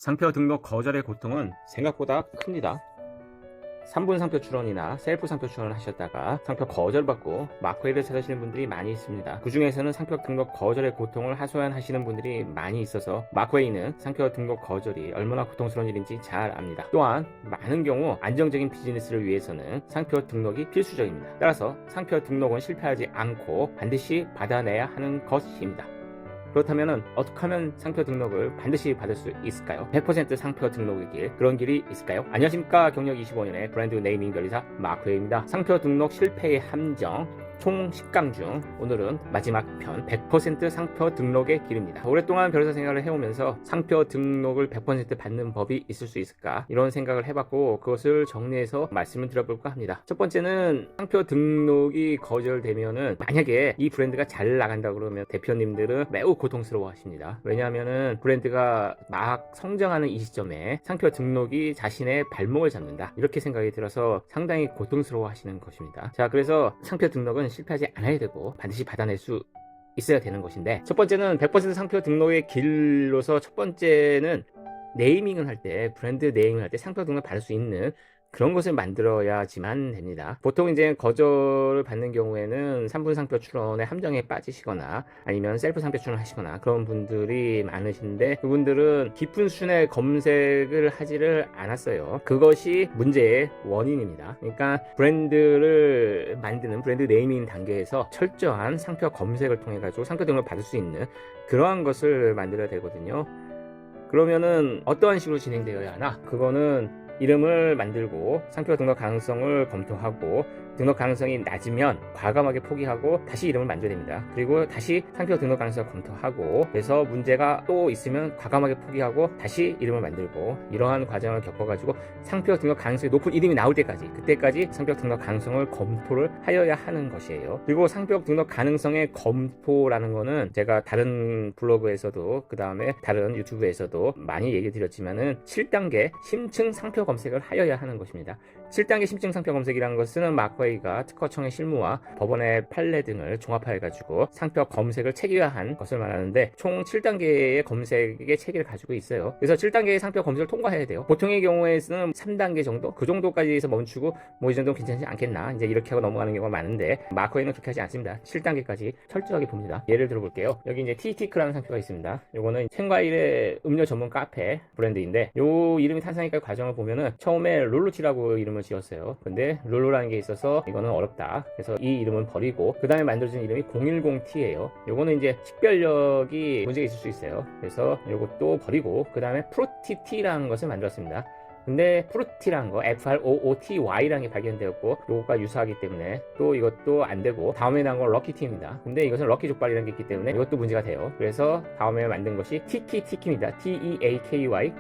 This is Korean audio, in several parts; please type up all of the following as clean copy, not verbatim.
상표 등록 거절의 고통은 생각보다 큽니다. 3분 상표 출원이나 셀프 상표 출원을 하셨다가 상표 거절받고 마크웨이를 찾으시는 분들이 많이 있습니다. 그 중에서는 상표 등록 거절의 고통을 하소연하시는 분들이 많이 있어서 마크웨이는 상표 등록 거절이 얼마나 고통스러운 일인지 잘 압니다. 또한 많은 경우 안정적인 비즈니스를 위해서는 상표 등록이 필수적입니다. 따라서 상표 등록은 실패하지 않고 반드시 받아내야 하는 것입니다. 그렇다면 어떻게 하면 상표 등록을 반드시 받을 수 있을까요? 100% 상표 등록의 길, 그런 길이 있을까요? 안녕하십니까. 경력 25년의 브랜드 네이밍 변리사 마크웨이입니다. 상표 등록 실패의 함정 총 10강 중 오늘은 마지막 편 100% 상표 등록의 길입니다. 오랫동안 변호사 생활을 해오면서 상표 등록을 100% 받는 법이 있을 수 있을까, 이런 생각을 해봤고 그것을 정리해서 말씀을 드려볼까 합니다. 첫 번째는 상표 등록이 거절되면은 만약에 이 브랜드가 잘 나간다 그러면 대표님들은 매우 고통스러워 하십니다. 왜냐하면은 브랜드가 막 성장하는 이 시점에 상표 등록이 자신의 발목을 잡는다, 이렇게 생각이 들어서 상당히 고통스러워 하시는 것입니다. 자, 그래서 상표 등록은 실패하지 않아야 되고 반드시 받아낼 수 있어야 되는 것인데, 첫 번째는 100% 상표 등록의 길로서 첫 번째는 네이밍을 할 때, 브랜드 네이밍을 할 때 상표 등록을 받을 수 있는 그런 것을 만들어야지만 됩니다. 보통 이제 거절을 받는 경우에는 3분 상표 출원의 함정에 빠지시거나 아니면 셀프 상표 출원을 하시거나 그런 분들이 많으신데, 그분들은 깊은 수준의 검색을 하지를 않았어요. 그것이 문제의 원인입니다. 그러니까 브랜드를 만드는 브랜드 네이밍 단계에서 철저한 상표 검색을 통해 가지고 상표 등록을 받을 수 있는 그러한 것을 만들어야 되거든요. 그러면은 어떠한 식으로 진행되어야 하나? 그거는 이름을 만들고 상표 등록 가능성을 검토하고, 등록 가능성이 낮으면 과감하게 포기하고 다시 이름을 만들어야 됩니다. 그리고 다시 상표 등록 가능성을 검토하고, 그래서 문제가 또 있으면 과감하게 포기하고 다시 이름을 만들고, 이러한 과정을 겪어가지고 상표 등록 가능성이 높은 이름이 나올 때까지, 그때까지 상표 등록 가능성을 검토를 하여야 하는 것이에요. 그리고 상표 등록 가능성의 검토라는 거는 제가 다른 블로그에서도 그 다음에 다른 유튜브에서도 많이 얘기 드렸지만은 7단계 심층 상표 검색을 하여야 하는 것입니다. 7단계 심층 상표 검색이라는 것은 마크웨이가 특허청의 실무와 법원의 판례 등을 종합해가지고 상표 검색을 체계화한 것을 말하는데, 총 7단계의 검색의 체계를 가지고 있어요. 그래서 7단계의 상표 검색을 통과해야 돼요. 보통의 경우에는 3단계 정도? 그 정도까지 해서 멈추고 뭐 이 정도는 괜찮지 않겠나, 이제 이렇게 하고 넘어가는 경우가 많은데, 마크웨이는 그렇게 하지 않습니다. 7단계까지 철저하게 봅니다. 예를 들어 볼게요. 여기 이제 티티크라는 상표가 있습니다. 요거는 생과일의 음료 전문 카페 브랜드인데, 요 이름이 탄생하기까지 과정을 보면은 처음에 룰루티라고 이름을 지었어요. 근데 룰루라는 게 있어서 이거는 어렵다, 그래서 이 이름은 버리고 그 다음에 만들어진 이름이 010T예요. 요거는 이제 식별력이 문제가 있을 수 있어요. 그래서 요것도 버리고 그 다음에 프로티티라는 것을 만들었습니다. 근데 프루티라는 거 FROOTY라는 게 발견되었고, 요거가 유사하기 때문에 또 이것도 안 되고, 다음에 나온 건 럭키티입니다. 근데 이것은 럭키 족발이라는 게 있기 때문에 이것도 문제가 돼요. 그래서 다음에 만든 것이 티키티키입니다. TEAKY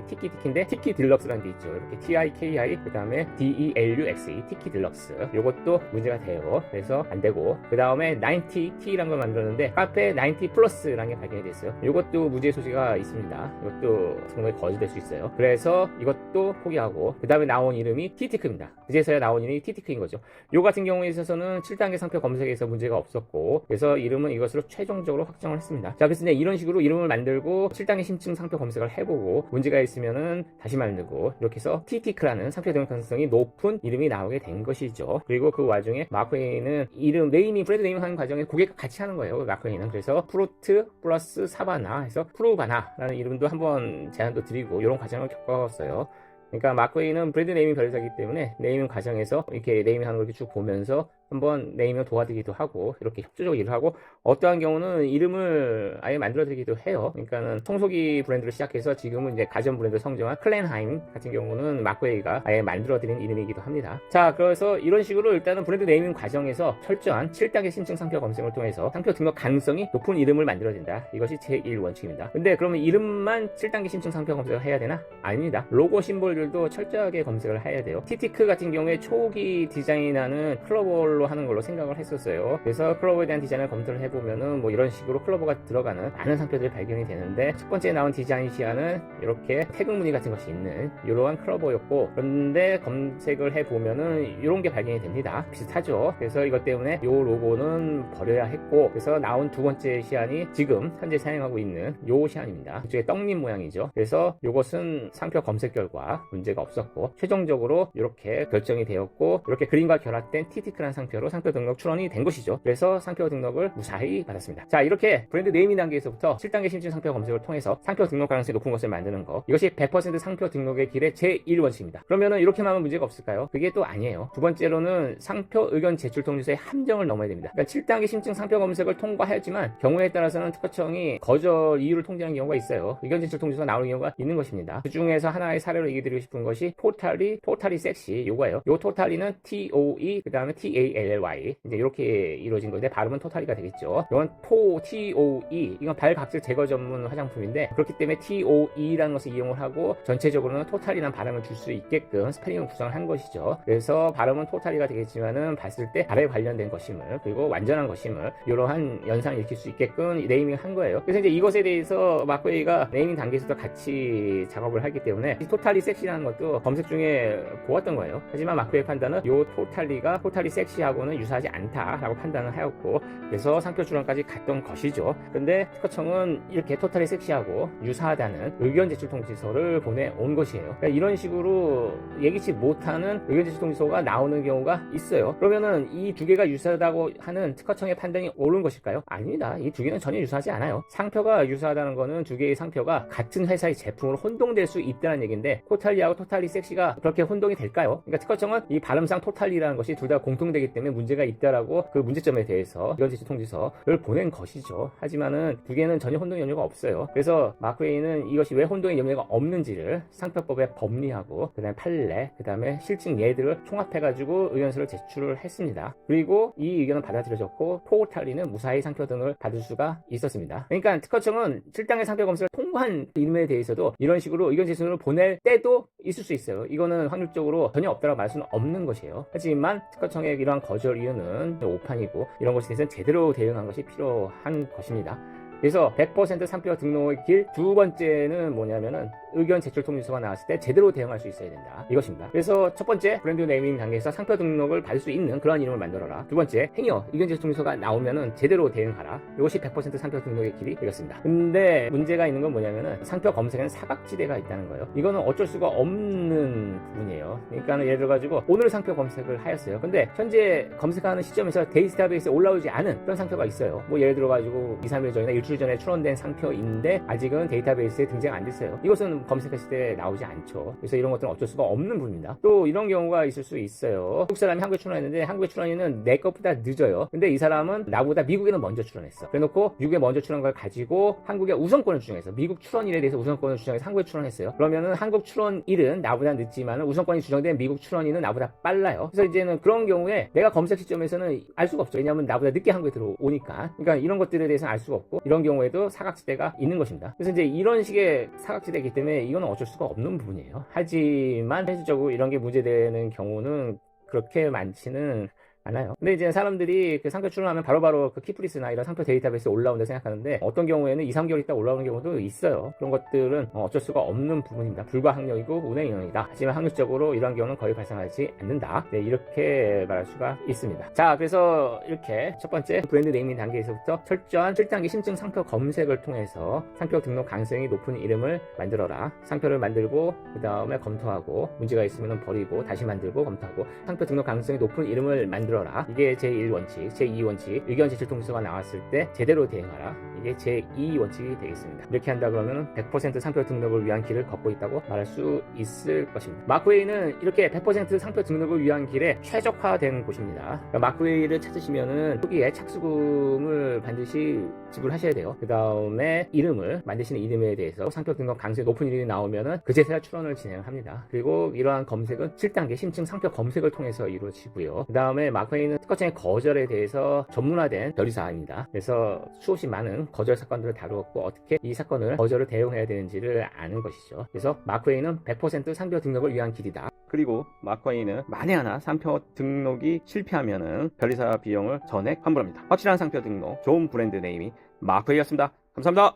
티키티키인데 티키 딜럭스라는 게 있죠. 이렇게 TIKI 그 다음에 DELUXE 티키 딜럭스, 요것도 문제가 돼요. 그래서 안 되고, 그 다음에 90T라는 걸 만들었는데 카페 90 플러스라는 게 발견이 됐어요. 요것도 무죄 소지가 있습니다. 이것도 정말 거짓될 수 있어요. 그래서 이것도 포기하고, 그 다음에 나온 이름이 티티크입니다. 그제서야 나온 이름이 티티크인 거죠. 요 같은 경우에 있어서는 7단계 상표 검색에서 문제가 없었고, 그래서 이름은 이것으로 최종적으로 확정을 했습니다. 자, 그래서 이런 식으로 이름을 만들고 7단계 심층 상표 검색을 해보고 문제가 있으면은 다시 만들고, 이렇게 해서 티티크라는 상표 등록 가능성이 높은 이름이 나오게 된 것이죠. 그리고 그 와중에 마크웨이는 이름 네이밍, 브랜드 네이밍 하는 과정에 고객과 같이 하는 거예요. 마크웨이는. 그래서 프루트 플러스 사바나 해서 프루바나라는 이름도 한번 제안도 드리고, 이런 과정을 겪었어요. 그러니까 마크웨이는 브랜드 네이밍 변호사이기 때문에 네이밍 과정에서 이렇게 네이밍 하는 걸 이렇게 쭉 보면서 한번 네이밍을 도와드리기도 하고, 이렇게 협조적으로 일을 하고, 어떠한 경우는 이름을 아예 만들어드리기도 해요. 그러니까는 청소기 브랜드로 시작해서 지금은 이제 가전 브랜드 성장한 클렌하임 같은 경우는 마크웨이가 아예 만들어드린 이름이기도 합니다. 자, 그래서 이런 식으로 일단은 브랜드 네이밍 과정에서 철저한 7단계 심층 상표 검색을 통해서 상표 등록 가능성이 높은 이름을 만들어진다. 이것이 제1원칙입니다. 근데 그러면 이름만 7단계 심층 상표 검색을 해야 되나? 아닙니다. 로고 심볼들도 철저하게 검색을 해야 돼요. 티티크 같은 경우에 초기 디자인하는 클로벌 걸로 하는 걸로 생각을 했었어요. 그래서 클로버에 대한 디자인을 검토를 해보면은 뭐 이런 식으로 클로버가 들어가는 많은 상표들이 발견이 되는데, 첫 번째 나온 디자인 시안은 이렇게 태극 무늬 같은 것이 있는 이러한 클로버였고, 그런데 검색을 해보면은 이런 게 발견이 됩니다. 비슷하죠. 그래서 이것 때문에 이 로고는 버려야 했고, 그래서 나온 두 번째 시안이 지금 현재 사용하고 있는 이 시안입니다. 이쪽에 떡잎 모양이죠. 그래서 이것은 상표 검색 결과 문제가 없었고, 최종적으로 이렇게 결정이 되었고, 이렇게 그림과 결합된 TT크라는 상표로 상표 등록 출원이 된 것이죠. 그래서 상표 등록을 무사히 받았습니다. 자, 이렇게 브랜드 네이밍 단계에서부터 7단계 심층 상표 검색을 통해서 상표 등록 가능성이 높은 것을 만드는 거, 이것이 100% 상표 등록의 길의 제1원칙입니다. 그러면은 이렇게만 하면 문제가 없을까요? 그게 또 아니에요. 두 번째로는 상표 의견 제출 통지서의 함정을 넘어야 됩니다. 그러니까 7단계 심층 상표 검색을 통과하였지만 경우에 따라서는 특허청이 거절 이유를 통지하는 경우가 있어요. 의견 제출 통지서가 나오는 경우가 있는 것입니다. 그 중에서 하나의 사례로 얘기 드리고 싶은 것이 토탈리 섹시 요거예요. 요 토탈리는 TOE 그 다음에 TALLY 이제 이렇게 이루어진 건데, 발음은 토탈리가 되겠죠. 이건 TOE, 이건 발각질 제거 전문 화장품인데, 그렇기 때문에 TOE라는 것을 이용을 하고 전체적으로는 토탈리라는 발음을 줄 수 있게끔 스펠링을 구성을 한 것이죠. 그래서 발음은 토탈리가 되겠지만은 봤을 때 발에 관련된 것임을, 그리고 완전한 것임을, 이러한 연상을 일으킬 수 있게끔 네이밍을 한 거예요. 그래서 이제 이것에 대해서 마크웨이가 네이밍 단계에서도 같이 작업을 하기 때문에 이 토탈리 섹시라는 것도 검색 중에 보았던 거예요. 하지만 마크웨이 판단은 이 토탈리가 토탈리 섹시하고는 유사하지 않다라고 판단을 하였고, 그래서 상표 출원까지 갔던 것이죠. 근데 특허청은 이렇게 토탈리 섹시하고 유사하다는 의견 제출 통지서를 보내온 것이에요. 그러니까 이런 식으로 예기치 못하는 의견 제출 통지서가 나오는 경우가 있어요. 그러면은 이 두 개가 유사하다고 하는 특허청의 판단이 옳은 것일까요? 아닙니다. 이 두 개는 전혀 유사하지 않아요. 상표가 유사하다는 거는 두 개의 상표가 같은 회사의 제품으로 혼동될 수 있다는 얘기인데, 토탈리하고 토탈리 섹시가 그렇게 혼동이 될까요? 그러니까 특허청은 이 발음상 토탈리라는 것이 둘 다 공통되기 때문에 문제가 있다라고 그 문제점에 대해서 의견 제출 통지서를 보낸 것이죠. 하지만은 두 개는 전혀 혼동 염려가 없어요. 그래서 마크웨이는 이것이 왜 혼동의 염려가 없는지를 상표법의 법리하고 그 다음에 판례, 그 다음에 실증 예들을 총합해가지고 의견서를 제출을 했습니다. 그리고 이 의견은 받아들여졌고, 토탈리는 무사히 상표 등을 받을 수가 있었습니다. 그러니까 특허청은 7단계 상표 검색을 통과한 이름에 대해서도 이런 식으로 의견 제출을 보낼 때도 있을 수 있어요. 이거는 확률적으로 전혀 없다고 말할 수는 없는 것이에요. 하지만 특허청의 이러한 거절 이유는 오판이고, 이런 것에 대해서는 제대로 대응한 것이 필요한 것입니다. 그래서 100% 상표 등록의 길 두 번째는 뭐냐면은 의견 제출 통지서가 나왔을 때 제대로 대응할 수 있어야 된다, 이것입니다. 그래서 첫 번째 브랜드 네이밍 단계에서 상표 등록을 받을 수 있는 그러한 이름을 만들어라. 두 번째, 행여 의견 제출 통지서가 나오면은 제대로 대응하라. 이것이 100% 상표 등록의 길이 되겠습니다. 근데 문제가 있는 건 뭐냐면은 상표 검색에는 사각지대가 있다는 거예요. 이거는 어쩔 수가 없는 부분이에요. 그러니까 예를 들어 가지고 오늘 상표 검색을 하였어요. 근데 현재 검색하는 시점에서 데이터베이스에 올라오지 않은 그런 상표가 있어요. 뭐 예를 들어 가지고 2, 3일 전이나 일주일 전에 출원된 상표인데 아직은 데이터베이스에 등장 안 됐어요. 이것은 검색했을 때 나오지 않죠. 그래서 이런 것들은 어쩔 수가 없는 부분입니다. 또 이런 경우가 있을 수 있어요. 한국 사람이 한국에 출원했는데 한국에 출원이는 내 것보다 늦어요. 근데 이 사람은 나보다 미국에는 먼저 출원했어. 그래놓고 미국에 먼저 출원한 걸 가지고 한국에 우선권을 주장해서 미국 출원일에 대해서 우선권을 주장해서 한국에 출원했어요. 그러면은 한국 출원일은 나보다 늦지만 우선권이 주장된 미국 출원일은 나보다 빨라요. 그래서 이제는 그런 경우에 내가 검색 시점에서는 알 수가 없죠. 왜냐하면 나보다 늦게 한국에 들어오니까. 그러니까 이런 것들에 대해서는 알 수가 없고, 이런 경우에도 사각지대가 있는 것입니다. 그래서 이제 이런 식의 사각지대이기 때문에 이거는 어쩔 수가 없는 부분이에요. 하지만 현실적으로 이런 게 문제되는 경우는 그렇게 많지는 않아요. 근데 이제 사람들이 그 상표 출원하면 바로바로 그 키프리스나 이런 상표 데이터베이스에 올라온다 생각하는데, 어떤 경우에는 2, 3개월 있다 올라오는 경우도 있어요. 그런 것들은 어쩔 수가 없는 부분입니다. 불가항력이고 운행 영역이다. 하지만 확률적으로 이러한 경우는 거의 발생하지 않는다. 네, 이렇게 말할 수가 있습니다. 자, 그래서 이렇게 첫 번째 브랜드 네이밍 단계에서부터 철저한 7단계 심층 상표 검색을 통해서 상표 등록 가능성이 높은 이름을 만들어라. 상표를 만들고 그 다음에 검토하고, 문제가 있으면 버리고 다시 만들고 검토하고, 상표 등록 가능성이 높은 이름을 만들어라. 이게 제1원칙, 제2원칙, 의견 제출 통지서가 나왔을 때 제대로 대응하라. 이게 제2원칙이 되겠습니다. 이렇게 한다 그러면 100% 상표 등록을 위한 길을 걷고 있다고 말할 수 있을 것입니다. 마크웨이는 이렇게 100% 상표 등록을 위한 길에 최적화된 곳입니다. 그러니까 마크웨이를 찾으시면은 초기에 착수금을 반드시 지불하셔야 돼요. 그 다음에 이름을, 만드시는 이름에 대해서 상표 등록 가능성이 높은 이름이 나오면은 그제서야 출원을 진행합니다. 그리고 이러한 검색은 7단계 심층 상표 검색을 통해서 이루어지고요. 그 다음에 마크웨이는 특허청의 거절에 대해서 전문화된 변리사입니다. 그래서 수없이 많은 거절 사건들을 다루었고, 어떻게 이 사건을 거절을 대응해야 되는지를 아는 것이죠. 그래서 마크웨이는 100% 상표 등록을 위한 길이다. 그리고 마커이는 만에 하나 상표 등록이 실패하면은 변리사 비용을 전액 환불합니다. 확실한 상표 등록, 좋은 브랜드 네임이 마커이였습니다. 감사합니다.